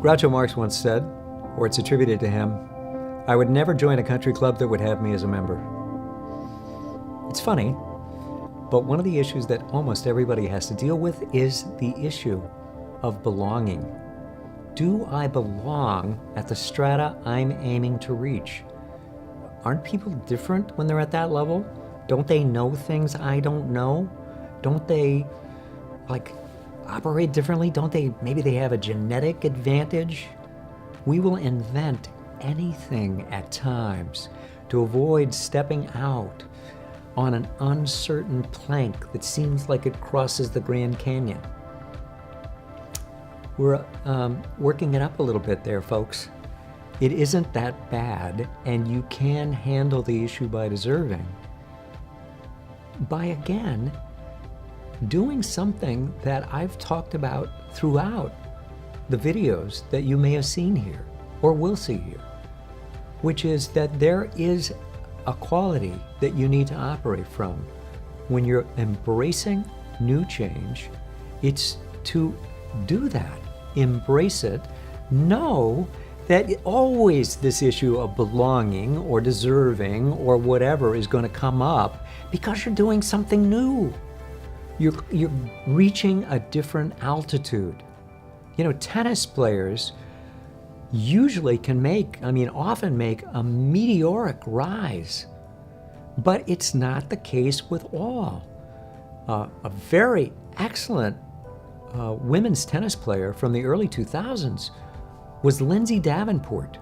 Groucho Marx once said, or it's attributed to him, "I would never join a country club that would have me as a member." It's funny, but one of the issues that almost everybody has to deal with is the issue of belonging. Do I belong at the strata I'm aiming to reach? Aren't people different when they're at that level? Don't they know things I don't know? Don't they, operate differently? Maybe they have a genetic advantage? We will invent anything at times to avoid stepping out on an uncertain plank that seems like it crosses the Grand Canyon. We're working it up a little bit there, folks. It isn't that bad, and you can handle the issue by deserving. By, again, doing something that I've talked about throughout the videos that you may have seen here, or will see here, which is that there is a quality that you need to operate from. When you're embracing new change, it's to do that. Embrace it. Know that always this issue of belonging or deserving or whatever is going to come up because you're doing something new. You're reaching a different altitude. Tennis players usually often make a meteoric rise, but it's not the case with all. A very excellent women's tennis player from the early 2000s was Lindsay Davenport,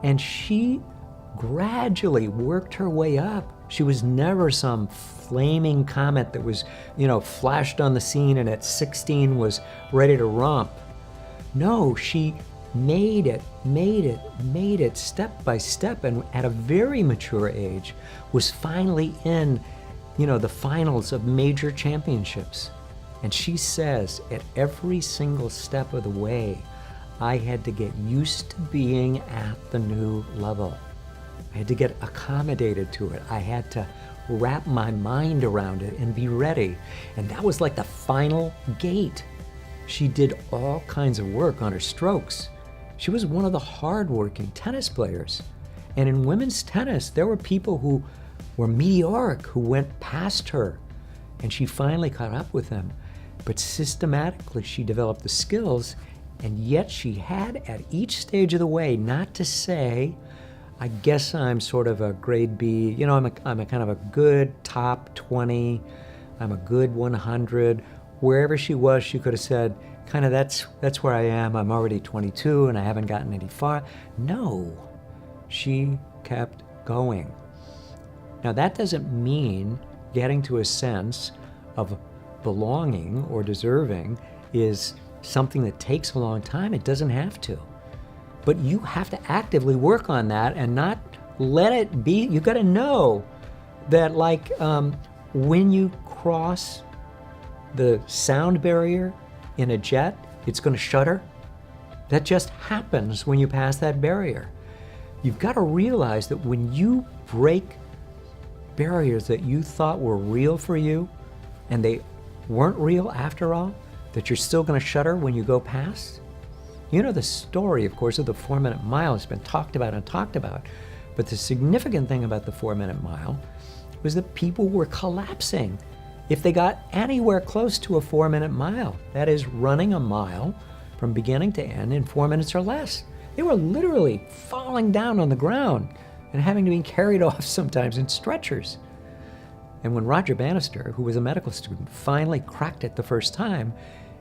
and she gradually worked her way up. She was never some flaming comet that was, flashed on the scene and at 16 was ready to romp. No, she made it step by step, and at a very mature age was finally in, the finals of major championships. And she says at every single step of the way, I had to get used to being at the new level. I had to get accommodated to it. I had to wrap my mind around it and be ready. And that was like the final gate. She did all kinds of work on her strokes. She was one of the hardworking tennis players. And in women's tennis, there were people who were meteoric, who went past her. And she finally caught up with them. But systematically, she developed the skills, and yet she had at each stage of the way not to say, I guess I'm sort of a grade B, I'm a kind of a good top 20, I'm a good 100. Wherever she was, she could have said, kind of that's where I am, I'm already 22 and I haven't gotten any far. No, she kept going. Now that doesn't mean getting to a sense of belonging or deserving is something that takes a long time. It doesn't have to. But you have to actively work on that and not let it be. You got to know that when you cross the sound barrier in a jet, it's going to shudder. That just happens when you pass that barrier. You've got to realize that when you break barriers that you thought were real for you and they weren't real after all, that you're still going to shudder when you go past. The story, of course, of the 4-minute mile has been talked about and talked about. But the significant thing about the 4-minute mile was that people were collapsing if they got anywhere close to a 4-minute mile. That is, running a mile from beginning to end in 4 minutes or less. They were literally falling down on the ground and having to be carried off sometimes in stretchers. And when Roger Bannister, who was a medical student, finally cracked it the first time,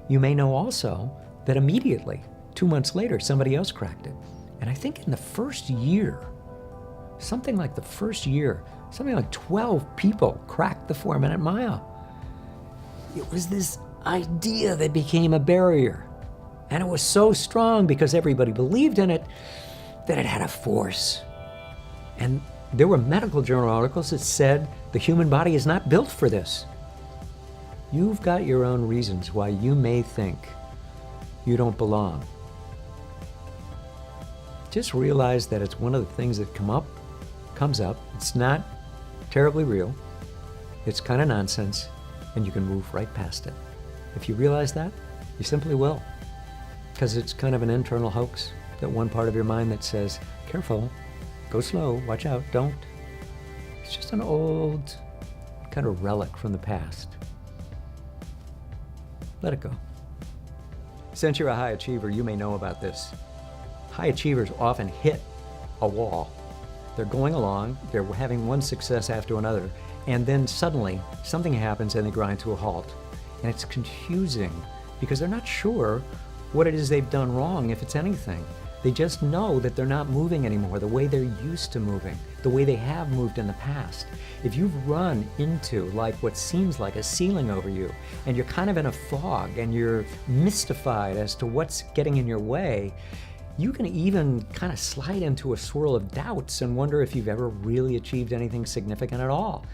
you may know also that immediately, 2 months later, somebody else cracked it. And I think in the first year, something like 12 people cracked the 4-minute mile. It was this idea that became a barrier. And it was so strong because everybody believed in it that it had a force. And there were medical journal articles that said the human body is not built for this. You've got your own reasons why you may think you don't belong. Just realize that it's one of the things that comes up. It's not terribly real. It's kind of nonsense, and you can move right past it. If you realize that, you simply will. because it's kind of an internal hoax, that one part of your mind that says, careful, go slow, watch out, don't. It's just an old kind of relic from the past. Let it go. Since you're a high achiever, you may know about this. High achievers often hit a wall. They're going along, they're having one success after another, and then suddenly something happens and they grind to a halt. And it's confusing because they're not sure what it is they've done wrong, if it's anything. They just know that they're not moving anymore the way they're used to moving, the way they have moved in the past. If you've run into like what seems like a ceiling over you, and you're kind of in a fog and you're mystified as to what's getting in your way, you can even kind of slide into a swirl of doubts and wonder if you've ever really achieved anything significant at all,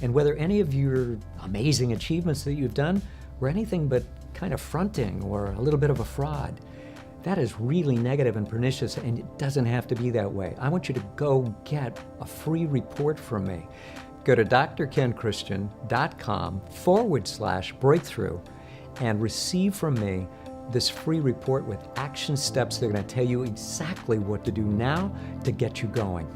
and whether any of your amazing achievements that you've done were anything but kind of fronting or a little bit of a fraud. That is really negative and pernicious, and it doesn't have to be that way. I want you to go get a free report from me. Go to drkenchristian.com/breakthrough and receive from me this free report with action steps that are going to tell you exactly what to do now to get you going.